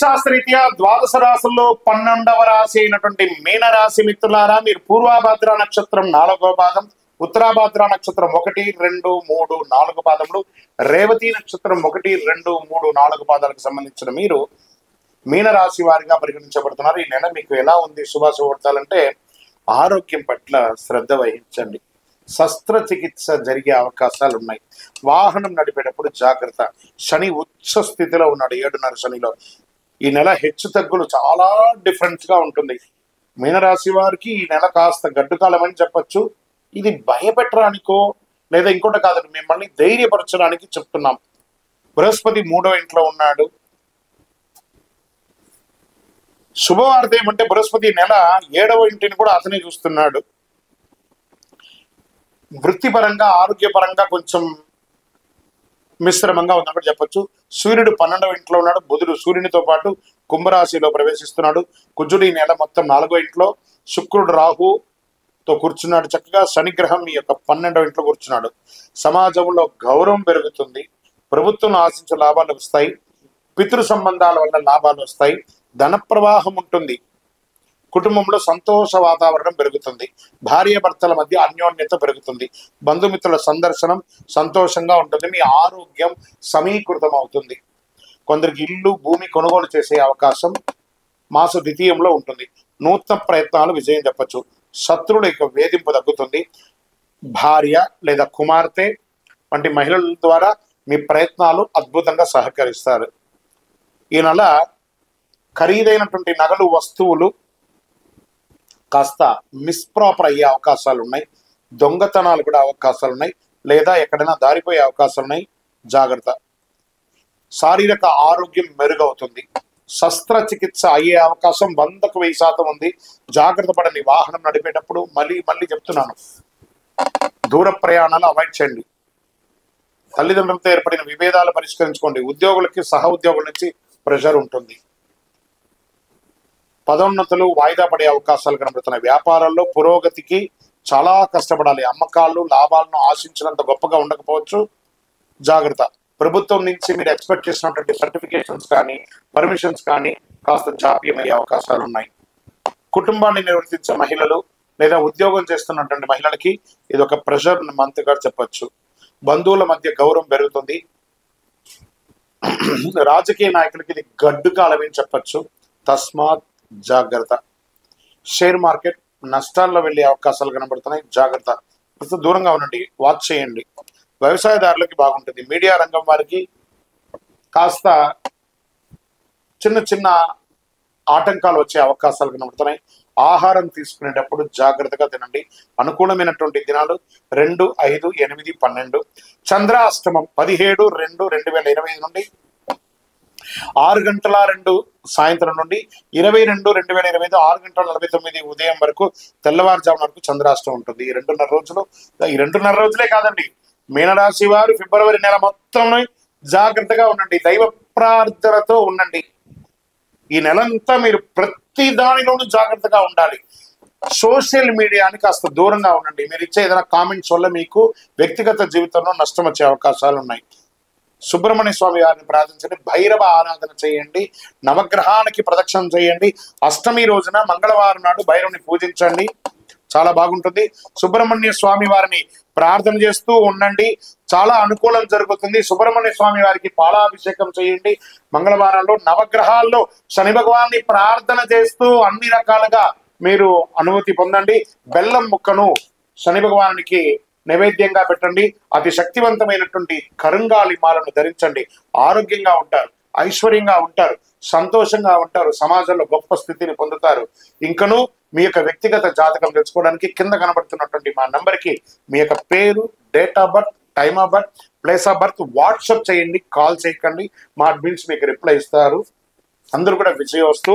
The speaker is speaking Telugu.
శాస్త్రరీత్యా ద్వాదశ రాశుల్లో 12వ రాశి అయినటువంటి మీన రాశి మిత్రులారా, మీరు పూర్వాభాద్ర నక్షత్రం 4వ పాదం, ఉత్తరాభాద్ర నక్షత్రం 1, 2, 3, 4 పాదములు, రేవతి నక్షత్రం 1, 2, 3, 4 పాదాలకు సంబంధించిన మీరు మీన రాశి వారిగా పరిగణించబడుతున్నారు. ఈ నెల మీకు ఎలా ఉంది? శుభాశుభాలంటే ఆరోగ్యం పట్ల శ్రద్ధ వహించండి. శస్త్రచికిత్స జరిగే అవకాశాలు ఉన్నాయి. వాహనం నడిపేటప్పుడు జాగ్రత్త. శని ఉచ్చ స్థితిలో ఉన్నాడు, 7.5 శనిలో. ఈ నెల హెచ్చు తగ్గులు చాలా డిఫరెంట్ గా ఉంటుంది. మీనరాశి వారికి ఈ నెల కాస్త గడ్డు కాలం అని చెప్పచ్చు. ఇది భయపెట్టడానికో లేదా ఇంకోటి కాదు, మిమ్మల్ని ధైర్యపరచడానికి చెప్తున్నాం. బృహస్పతి 3వ ఇంట్లో ఉన్నాడు. శుభవార్త ఏమంటే బృహస్పతి నెల 7వ ఇంటిని కూడా అతనే చూస్తున్నాడు. వృత్తిపరంగా ఆరోగ్యపరంగా కొంచెం మిశ్రమంగా ఉందని చెప్పొచ్చు. సూర్యుడు 12వ ఇంట్లో ఉన్నాడు. బుధుడు సూర్యునితో పాటు కుంభరాశిలో ప్రవేశిస్తున్నాడు. కుజుడు ఈ నెల మొత్తం 4వ ఇంట్లో, శుక్రుడు రాహుతో కూర్చున్నాడు. చక్కగా శనిగ్రహం ఈ యొక్క 12వ ఇంట్లో కూర్చున్నాడు. సమాజంలో గౌరవం పెరుగుతుంది. ప్రభుత్వం ఆశించే లాభాలు వస్తాయి. పితృ సంబంధాల వల్ల లాభాలు వస్తాయి. ధన ప్రవాహం ఉంటుంది. కుటుంబంలో సంతోష వాతావరణం పెరుగుతుంది. భార్యాభర్తల మధ్య అన్యోన్యత పెరుగుతుంది. బంధుమిత్రుల సందర్శనం సంతోషంగా ఉంటుంది. మీ ఆరోగ్యం సమీకృతం అవుతుంది. కొందరికి ఇల్లు భూమి కొనుగోలు చేసే అవకాశం మాస ద్వితీయంలో ఉంటుంది. నూతన ప్రయత్నాలు విజయం చెప్పచ్చు. శత్రువుల యొక్క వేధింపు తగ్గుతుంది. భార్య లేదా కుమార్తె వంటి మహిళల ద్వారా మీ ప్రయత్నాలు అద్భుతంగా సహకరిస్తారు. ఈ నెల ఖరీదైనటువంటి నగలు వస్తువులు కాస్త మిస్ప్రాపర్ అయ్యే అవకాశాలు ఉన్నాయి. దొంగతనాలు కూడా అవకాశాలు ఉన్నాయి. లేదా ఎక్కడైనా దారిపోయే అవకాశాలు ఉన్నాయి. జాగ్రత్త. శారీరక ఆరోగ్యం మెరుగవుతుంది. శస్త్రచికిత్స అయ్యే అవకాశం 100కు 1000% ఉంది. జాగ్రత్త పడండి. వాహనం నడిపేటప్పుడు మళ్ళీ చెప్తున్నాను, దూర ప్రయాణాలు అవాయిడ్ చేయండి. తల్లిదండ్రులతో ఏర్పడిన విభేదాలు పరిష్కరించుకోండి. ఉద్యోగులకి సహ ఉద్యోగుల నుంచి ప్రెషర్ ఉంటుంది. పదోన్నతులు వాయిదా పడే అవకాశాలు కనబడుతున్నాయి. వ్యాపారాల్లో పురోగతికి చాలా కష్టపడాలి. అమ్మకాలు లాభాలను ఆశించినంత గొప్పగా ఉండకపోవచ్చు. జాగ్రత్త. ప్రభుత్వం నుంచి మీరు ఎక్స్పెక్ట్ చేసినటువంటి సర్టిఫికేషన్స్ కానీ పర్మిషన్స్ కానీ కాస్త జాప్యమయ్యే అవకాశాలు ఉన్నాయి. కుటుంబాన్ని నిర్వర్తించే మహిళలు లేదా ఉద్యోగం చేస్తున్నటువంటి మహిళలకి ఇది ఒక ప్రెషర్ మంత్గా చెప్పచ్చు. బంధువుల మధ్య గౌరవం పెరుగుతుంది. రాజకీయ నాయకులకి ఇది గడ్డు కాలమని చెప్పచ్చు. తస్మాత్ జాగ్రత్త. షేర్ మార్కెట్ నష్టాల్లో వెళ్ళే అవకాశాలు కనబడుతున్నాయి. జాగ్రత్త. దూరంగా ఉండండి. వాచ్ చేయండి. వ్యవసాయదారులకి బాగుంటుంది. మీడియా రంగం వారికి కాస్త చిన్న ఆటంకాలు వచ్చే అవకాశాలు కనబడుతున్నాయి. ఆహారం తీసుకునేటప్పుడు జాగ్రత్తగా తినండి. అనుకూలమైనటువంటి దినాలు 2, 5, 8, 12. చంద్రాష్టమం 17/2/2025 నుండి 6:02 సాయంత్రం నుండి 22/2/2025 6:49 ఉదయం వరకు తెల్లవారుజామున వరకు చంద్రాష్టమం ఉంటుంది. ఈ 2.5 రోజులే కాదండి. మీనరాశి వారు ఫిబ్రవరి నెల మొత్తం జాగ్రత్తగా ఉండండి. దైవ ప్రార్థనతో ఉండండి. ఈ నెలంతా మీరు ప్రతి దానిలోనూ జాగ్రత్తగా ఉండాలి. సోషల్ మీడియాని కాస్త దూరంగా ఉండండి. మీరు ఇచ్చే ఏదైనా కామెంట్స్ వల్ల మీకు వ్యక్తిగత జీవితంలో నష్టం వచ్చే అవకాశాలు ఉన్నాయి. సుబ్రహ్మణ్య స్వామి వారిని ప్రార్థించండి. భైరవ ఆరాధన చేయండి. నవగ్రహానికి ప్రదక్షిణం చేయండి. అష్టమి రోజున మంగళవారం నాడు భైరవుని పూజించండి. చాలా బాగుంటుంది. సుబ్రహ్మణ్య స్వామి వారిని ప్రార్థన చేస్తూ ఉండండి. చాలా అనుకూలం జరుగుతుంది. సుబ్రహ్మణ్య స్వామి వారికి పాలాభిషేకం చేయండి. మంగళవారంలో నవగ్రహాల్లో శని భగవాన్ని ప్రార్థన చేస్తూ అన్ని రకాలుగా మీరు అనుమతి పొందండి. బెల్లం ముక్కను శని భగవానికి నైవేద్యంగా పెట్టండి. అతి శక్తివంతమైనటువంటి కరుంగాలి మాలను ధరించండి. ఆరోగ్యంగా ఉంటారు, ఐశ్వర్యంగా ఉంటారు, సంతోషంగా ఉంటారు. సమాజంలో గొప్ప స్థితిని పొందుతారు. ఇంకను మీ యొక్క వ్యక్తిగత జాతకం తెలుసుకోవడానికి కింద కనబడుతున్నటువంటి మా నంబర్కి మీ యొక్క పేరు, date of birth, time of birth, place of birth WhatsApp చేయండి. కాల్ చేయకండి. మా అడ్మిన్స్ మీకు రిప్లై ఇస్తారు. అందరూ కూడా విజయవస్తు.